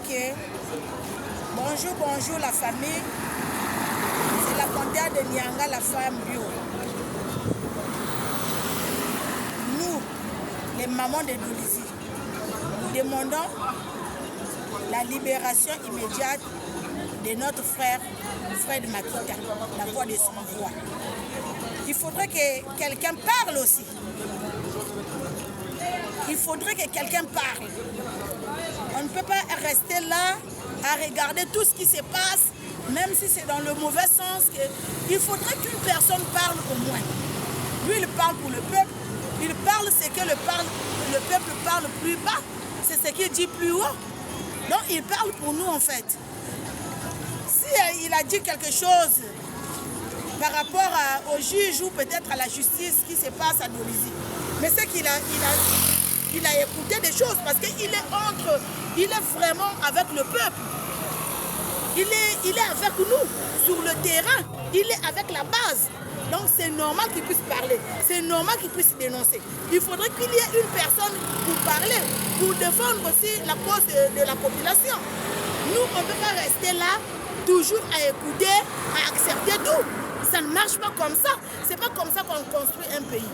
que bonjour la famille. C'est la comtesse de Nyanga, la femme bio. Nous, les mamans de Dolizy, nous demandons la libération immédiate de notre frère Fred Makita, la voix de son voix. Il faudrait que quelqu'un parle aussi. Il faudrait que quelqu'un parle. On ne peut pas rester là à regarder tout ce qui se passe, même si c'est dans le mauvais sens. Il faudrait qu'une personne parle au moins. Lui, il parle pour le peuple. Il parle ce que le peuple parle plus bas. C'est ce qu'il dit plus haut. Donc, il parle pour nous, en fait. Si il a dit quelque chose par rapport au juge ou peut-être à la justice qui se passe à Dolizy, mais c'est qu'il a écouté des choses parce qu'il est vraiment avec le peuple. Il est avec nous sur le terrain. Il est avec la base. Donc c'est normal qu'il puisse parler. C'est normal qu'il puisse dénoncer. Il faudrait qu'il y ait une personne pour parler, pour défendre aussi la cause de la population. Nous, on ne peut pas rester là, toujours à écouter, à accepter tout. Ça ne marche pas comme ça. C'est pas comme ça qu'on construit un pays.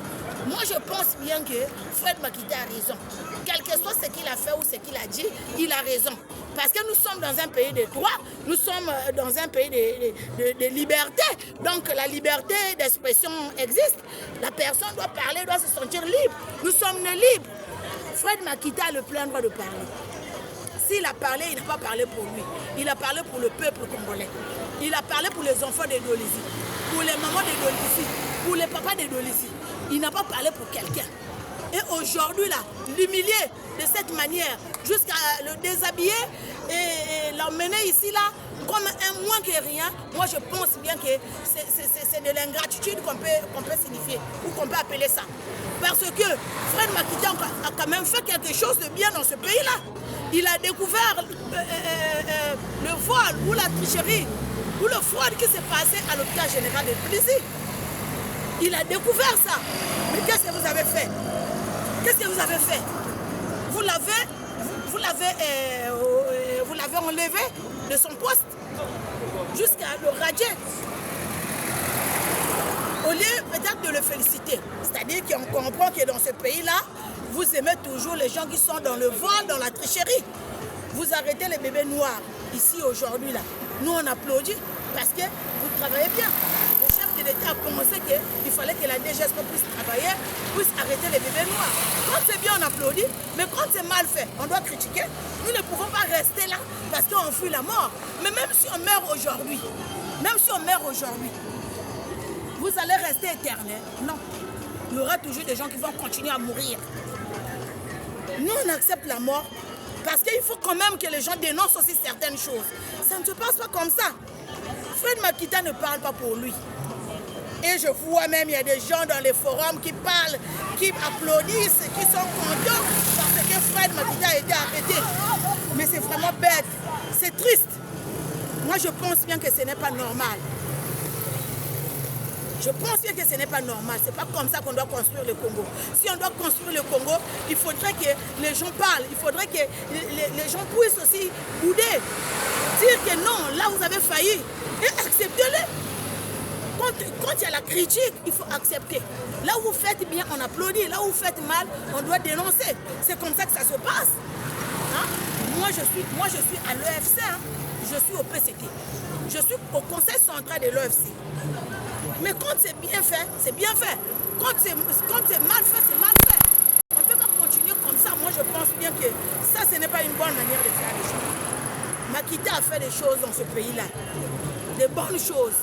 Moi, je pense bien que Fred Makita a raison. Quel que soit ce qu'il a fait ou ce qu'il a dit, il a raison. Parce que nous sommes dans un pays de droit, nous sommes dans un pays de liberté. Donc la liberté d'expression existe. La personne doit parler, doit se sentir libre. Nous sommes libres. Fred Makita a le plein droit de parler. S'il a parlé, il n'a pas parlé pour lui. Il a parlé pour le peuple congolais. Il a parlé pour les enfants de Dolizy, pour les mamans de Dolizy, pour les papas de Dolizy. Il n'a pas parlé pour quelqu'un. Et aujourd'hui, là, l'humilier de cette manière, jusqu'à le déshabiller et l'emmener ici, là, comme un moins que rien, moi je pense bien que c'est de l'ingratitude qu'on peut signifier, ou qu'on peut appeler ça. Parce que Fred Makita a quand même fait quelque chose de bien dans ce pays-là. Il a découvert le vol ou la tricherie, ou le fraude qui s'est passé à l'hôpital général de Dolizy. Il a découvert ça. Mais qu'est-ce que vous avez fait? Qu'est-ce que vous avez fait? Vous l'avez enlevé de son poste jusqu'à le radier. Au lieu peut-être de le féliciter. C'est-à-dire qu'on comprend que dans ce pays-là, vous aimez toujours les gens qui sont dans le vol, dans la tricherie. Vous arrêtez les bébés noirs ici aujourd'hui là. Nous on applaudit parce que vous travaillez bien. Le chef de l'État a commencé qu'il fallait que la DGSP puisse travailler, puisse arrêter les bébés noirs. Quand c'est bien, on applaudit, mais quand c'est mal fait, on doit critiquer. Nous ne pouvons pas rester là parce qu'on fuit la mort. Mais même si on meurt aujourd'hui, vous allez rester éternel. Non. Il y aura toujours des gens qui vont continuer à mourir. Nous, on accepte la mort parce qu'il faut quand même que les gens dénoncent aussi certaines choses. Ça ne se passe pas comme ça. Fred Makita ne parle pas pour lui. Et je vois même, il y a des gens dans les forums qui parlent, qui applaudissent, qui sont contents parce que Fred Makita a été arrêté. Mais c'est vraiment bête. C'est triste. Moi, je pense bien que ce n'est pas normal. Je pense bien que ce n'est pas normal. Ce n'est pas comme ça qu'on doit construire le Congo. Si on doit construire le Congo, il faudrait que les gens parlent. Il faudrait que les gens puissent aussi bouder. Dire que non, là vous avez failli. Et acceptez-le. Quand il y a la critique, il faut accepter. Là où vous faites bien, on applaudit. Là où vous faites mal, on doit dénoncer. C'est comme ça que ça se passe. Hein? Moi, je suis à l'EFC. Hein? Je suis au PCT. Je suis au conseil central de l'EFC. Mais quand c'est bien fait, c'est bien fait. Quand c'est mal fait, c'est mal fait. On ne peut pas continuer comme ça. Moi, je pense bien que ça, ce n'est pas une bonne manière de faire les choses. Makita a fait des choses dans ce pays-là. Des bonnes choses.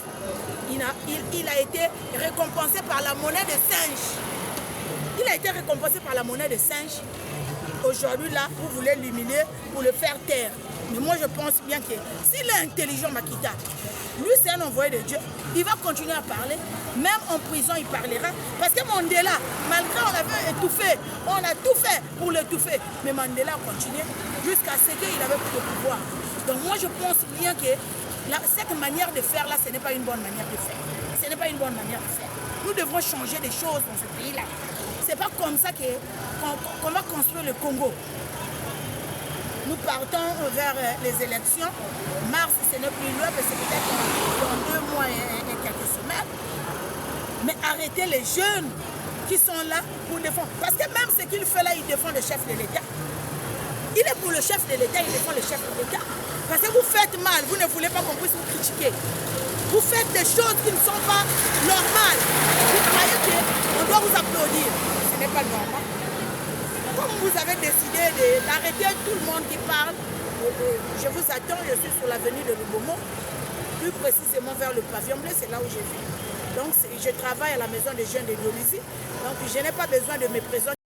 Il a été récompensé par la monnaie de singe. Il a été récompensé par la monnaie de singe. Aujourd'hui, là, vous voulez l'humilier pour le faire taire. Mais moi, je pense bien que s'il est intelligent, Makita, lui, c'est un envoyé de Dieu. Il va continuer à parler. Même en prison, il parlera. Parce que Mandela, malgré on avait étouffé, on a tout fait pour l'étouffer. Mais Mandela a continué jusqu'à ce qu'il avait plus de pouvoir. Donc moi, je pense bien que cette manière de faire là, ce n'est pas une bonne manière de faire. Ce n'est pas une bonne manière de faire. Nous devons changer des choses dans ce pays-là. Ce n'est pas comme ça qu'on va construire le Congo. nous partons vers les élections. Mars, ce n'est plus loin, mais c'est peut-être dans 2 mois et quelques semaines. Mais arrêtez les jeunes qui sont là pour défendre. Parce que même ce qu'il fait là, il défend le chef de l'État. Il est pour le chef de l'État, il défend le chef de l'État. Parce que vous faites mal, vous ne voulez pas qu'on puisse vous critiquer. Vous faites des choses qui ne sont pas normales. Vous croyez qu'on doit vous applaudir. Ce n'est pas normal. Comme vous avez décidé d'arrêter tout le monde qui parle, je vous attends, je suis sur l'avenue de Lubomo, plus précisément vers le pavillon bleu, c'est là où je vis. Donc je travaille à la maison des jeunes de Dionysie, donc je n'ai pas besoin de me présenter.